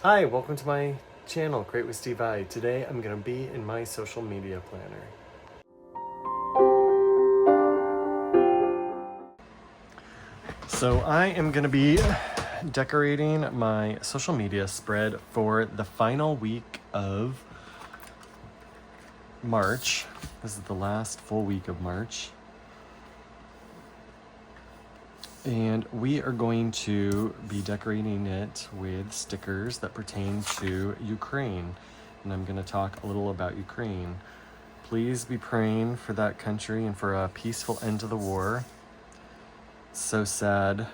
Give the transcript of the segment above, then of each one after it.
Hi, welcome to my channel, Create with Steve I. Today I'm going to be in my social media planner. So I am going to be decorating my social media spread for the final week of March. This is the last full week of March. And we are going to be decorating it with stickers that pertain to Ukraine. And I'm going to talk a little about Ukraine. Please be praying for that country and for a peaceful end to the war. It's so sad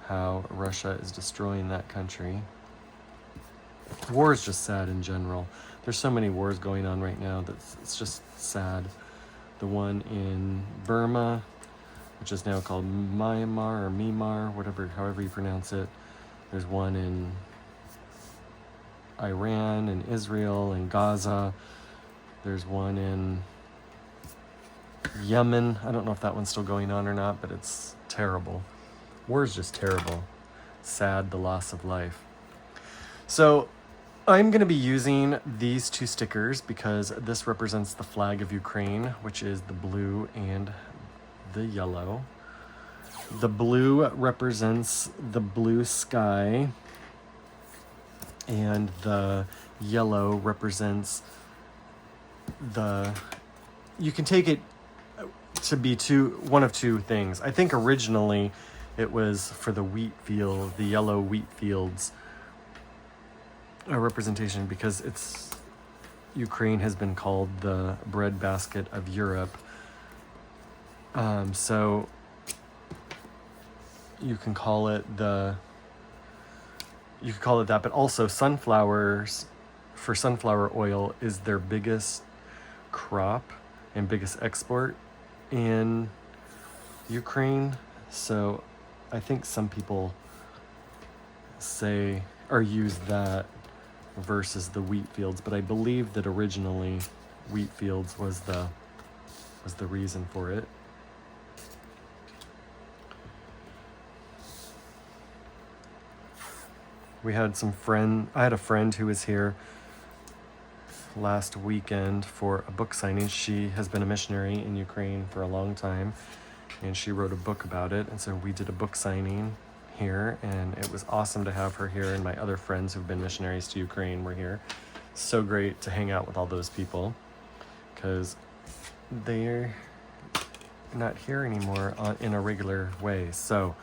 how Russia is destroying that country. War is just sad in general. There's so many wars going on right now that it's just sad. The one in Burma, which is now called Myanmar or Myanmar, however you pronounce it. There's one in Iran and Israel and Gaza. There's one in Yemen. I don't know if that one's still going on or not, but it's terrible. War is just terrible. Sad, the loss of life. So I'm going to be using these two stickers because this represents the flag of Ukraine, which is the blue and the yellow. The blue represents the blue sky, and the yellow represents you can take it to be one of two things. I think originally it was for the wheat field, the yellow wheat fields, a representation because Ukraine has been called the breadbasket of Europe. So you can call it that, but also sunflower oil is their biggest crop and biggest export in Ukraine. So I think some people say or use that versus the wheat fields, but I believe that originally wheat fields was the reason for it. I had a friend who was here last weekend for a book signing. She has been a missionary in Ukraine for a long time, and she wrote a book about it. And so we did a book signing here, and it was awesome to have her here, and my other friends who've been missionaries to Ukraine were here. So great to hang out with all those people because they're not here anymore in a regular way. So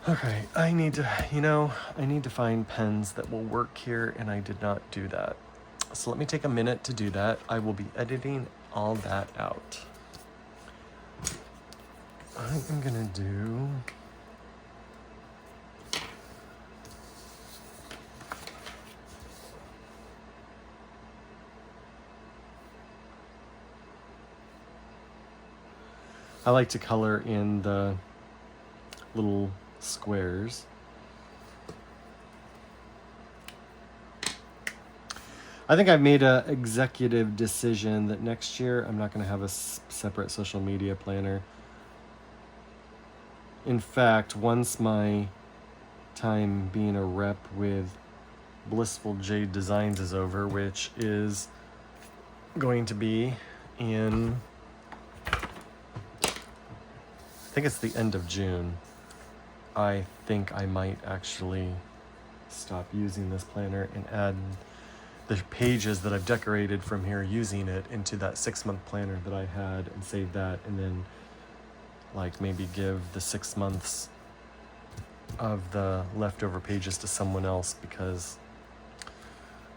okay, I need to find pens that will work here, and I did not do that. So let me take a minute to do that. I will be editing all that out. I am gonna do I like to color in the little squares. I think I've made an executive decision that next year I'm not going to have a separate social media planner. In fact, once my time being a rep with Blissful Jade Designs is over, which is going to be in, I think it's the end of June, I think I might actually stop using this planner and add the pages that I've decorated from here using it into that 6-month planner that I had and save that, and then maybe give the 6 months of the leftover pages to someone else because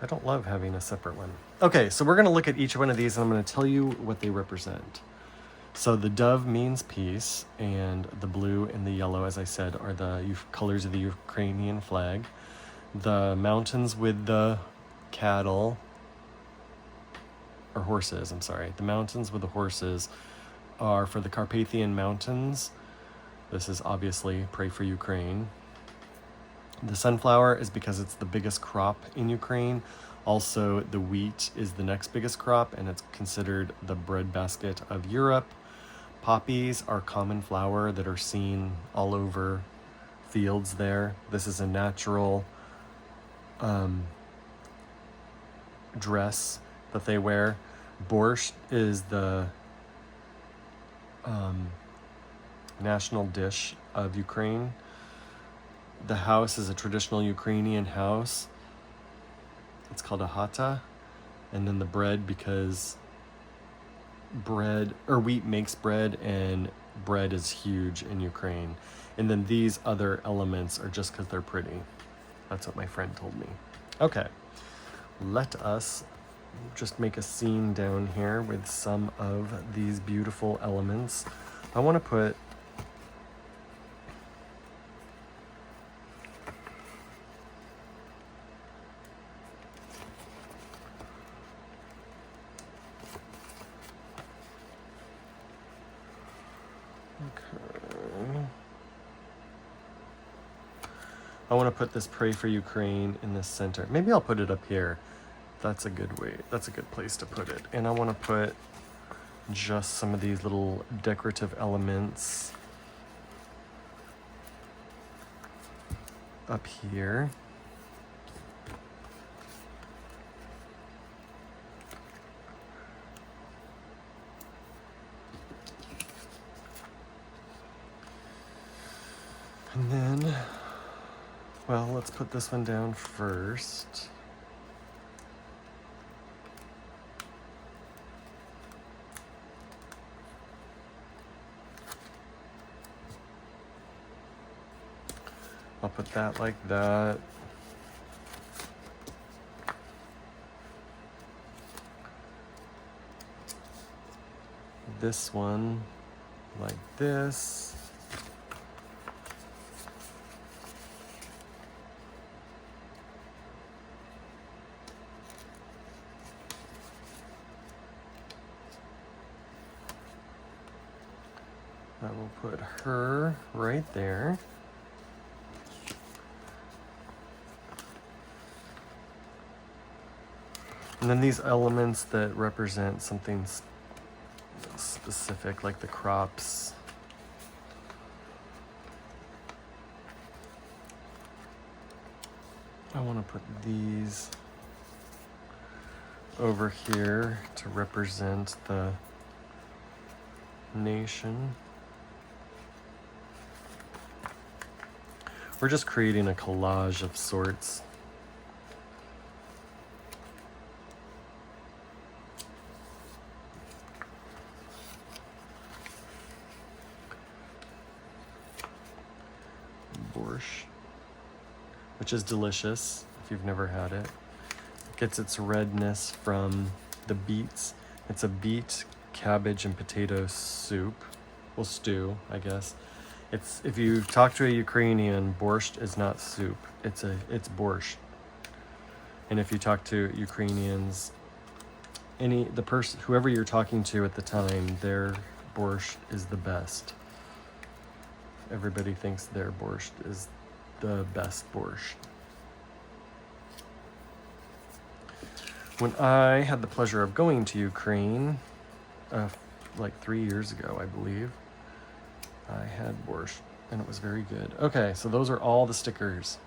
I don't love having a separate one. Okay, so we're going to look at each one of these and I'm going to tell you what they represent. So the dove means peace, and the blue and the yellow, as I said, are the colors of the Ukrainian flag. The mountains with the cattle, or horses, I'm sorry. The mountains with the horses are for the Carpathian Mountains. This is obviously Pray for Ukraine. The sunflower is because it's the biggest crop in Ukraine. Also, the wheat is the next biggest crop, and it's considered the breadbasket of Europe. Poppies are common flower that are seen all over fields there. This is a natural dress that they wear. Borscht is the national dish of Ukraine. The house is a traditional Ukrainian house. It's called a chata. And then the bread, because bread or wheat makes bread, and bread is huge in Ukraine. And then these other elements are just because they're pretty. That's what my friend told me. Okay, let us just make a scene down here with some of these beautiful elements. I want to put this Pray for Ukraine in the center. Maybe I'll put it up here. That's a good way. That's a good place to put it. And I want to put just some of these little decorative elements up here. And then, well, let's put this one down first. I'll put that like that. This one like this. I will put her right there. And then these elements that represent something specific, like the crops. I want to put these over here to represent the nation. We're just creating a collage of sorts. Borscht, which is delicious if you've never had it. It gets its redness from the beets. It's a beet, cabbage, and potato soup. Well, stew, I guess. It's, if you talk to a Ukrainian, borscht is not soup. It's borscht. And if you talk to Ukrainians, whoever you're talking to at the time, their borscht is the best. Everybody thinks their borscht is the best borscht. When I had the pleasure of going to Ukraine, like 3 years ago, I believe, I had borscht, and it was very good. Okay, so those are all the stickers.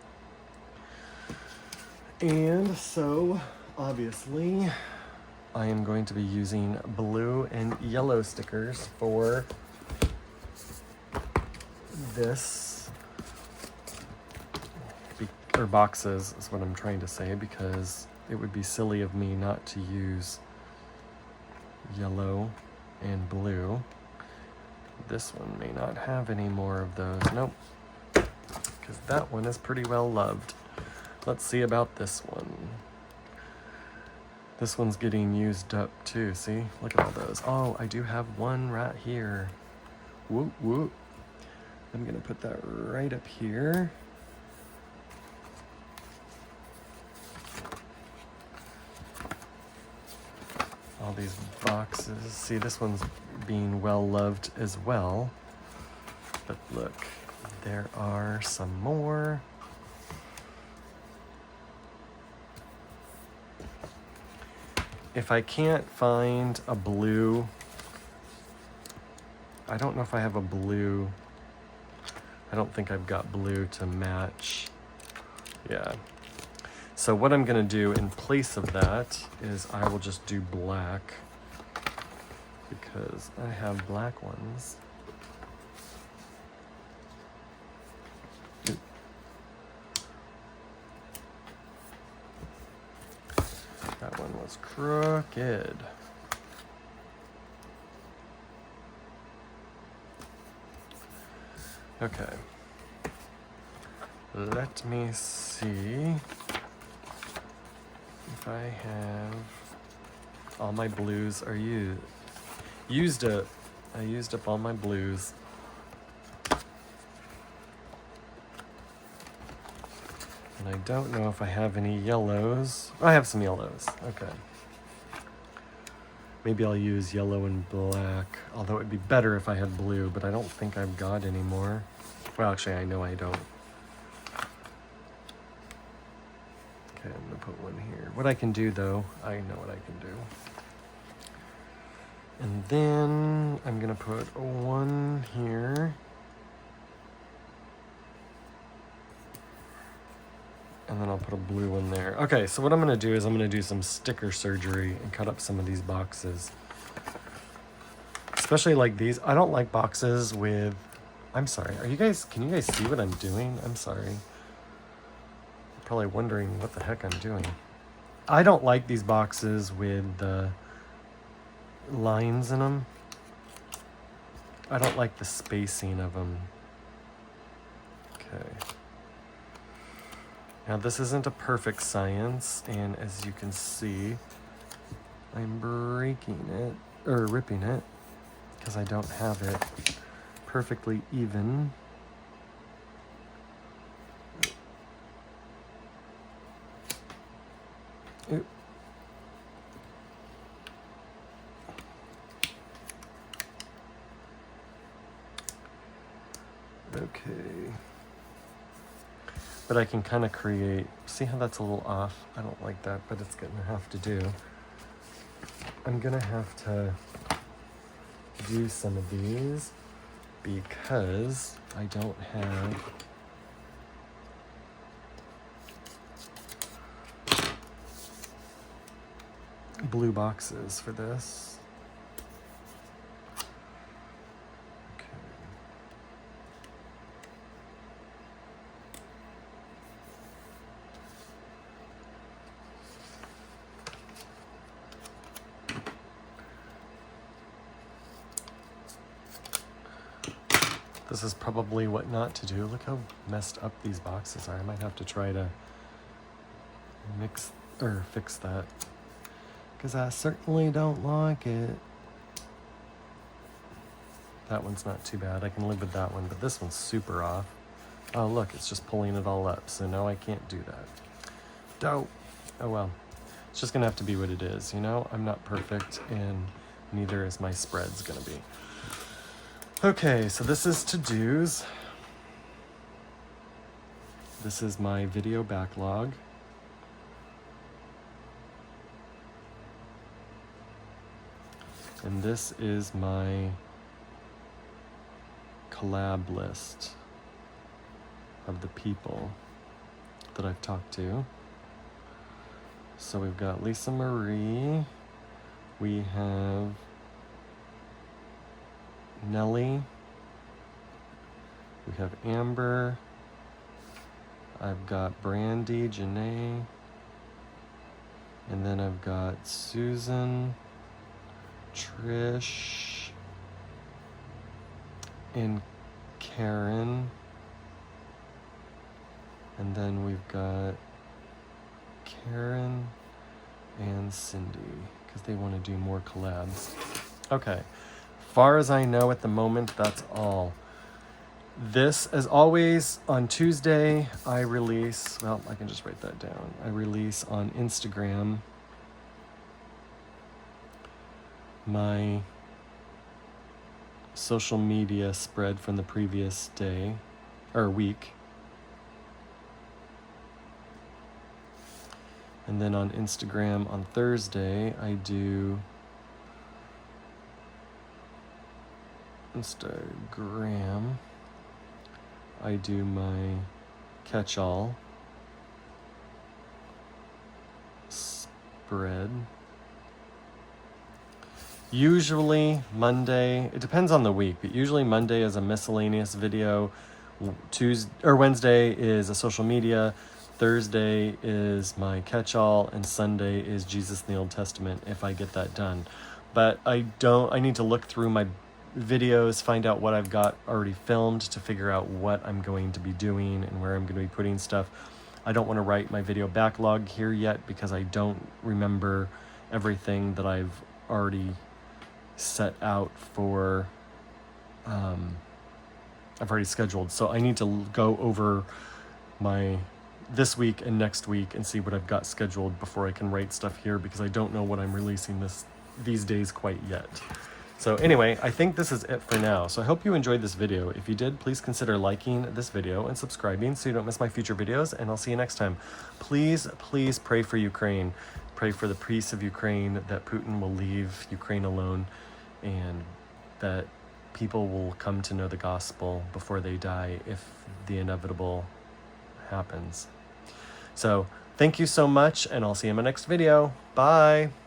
And so, obviously, I am going to be using blue and yellow stickers for this, or boxes is what I'm trying to say, because it would be silly of me not to use yellow and blue. This one may not have any more of those. Nope, because that one is pretty well loved. Let's see about this one. This one's getting used up too. See, look at all those. Oh, I do have one right here. Whoop, whoop. I'm gonna put that right up here. All these boxes. See, this one's being well loved as well. But look, there are some more. If I can't find a blue, I don't know if I have a blue. I don't think I've got blue to match. Yeah. So what I'm gonna do in place of that is I will just do black because I have black ones. That one was crooked. Okay. Let me see if I have all my blues are used up. I used up all my blues. And I don't know if I have any yellows. I have some yellows. Okay. Maybe I'll use yellow and black, although it'd be better if I had blue, but I don't think I've got any more. Well, actually, I know I don't. Okay, I'm gonna put one here. What I can do though, I know what I can do. And then I'm gonna put one here. And then I'll put a blue one there. Okay, so what I'm gonna do is I'm gonna do some sticker surgery and cut up some of these boxes. Especially like these. I don't like boxes with, I'm sorry, can you guys see what I'm doing? I'm sorry. You're probably wondering what the heck I'm doing. I don't like these boxes with the lines in them. I don't like the spacing of them. Okay. Now this isn't a perfect science, and as you can see, I'm breaking it, or ripping it, because I don't have it perfectly even. Ooh. Okay. But I can kind of create, see how that's a little off? I don't like that, but it's gonna have to do. I'm gonna have to do some of these because I don't have blue boxes for this. Okay. This is probably what not to do. Look how messed up these boxes are. I might have to try to fix that, because I certainly don't like it. That one's not too bad. I can live with that one, but this one's super off. Oh, look, it's just pulling it all up, so no, I can't do that. Dope. Oh, well. It's just gonna have to be what it is, you know? I'm not perfect, and neither is my spreads gonna be. Okay, so this is to-dos. This is my video backlog. And this is my collab list of the people that I've talked to. So we've got Lisa Marie, we have Nelly, we have Amber, I've got Brandy, Janae, and then I've got Susan, Trish, and Karen, and then we've got Karen and Cindy, because they want to do more collabs. Okay, far as I know at the moment, that's all. This, as always, on Tuesday, I release, well, I can just write that down. I release on Instagram my social media spread from the previous day, or week. And then on Instagram on Thursday, I do my catch-all. bread. Usually Monday, it depends on the week, but usually Monday is a miscellaneous video. Tuesday or Wednesday is a social media. Thursday is my catch-all, and Sunday is Jesus in the Old Testament if I get that done. But I need to look through my videos, find out what I've got already filmed to figure out what I'm going to be doing and where I'm going to be putting stuff. I don't want to write my video backlog here yet because I don't remember everything that I've already set out for, I've already scheduled. So I need to go over my this week and next week and see what I've got scheduled before I can write stuff here, because I don't know what I'm releasing these days quite yet. So anyway, I think this is it for now. So I hope you enjoyed this video. If you did, please consider liking this video and subscribing so you don't miss my future videos, and I'll see you next time. Please, please pray for Ukraine. Pray for the peace of Ukraine, that Putin will leave Ukraine alone, and that people will come to know the gospel before they die if the inevitable happens. So thank you so much, and I'll see you in my next video. Bye.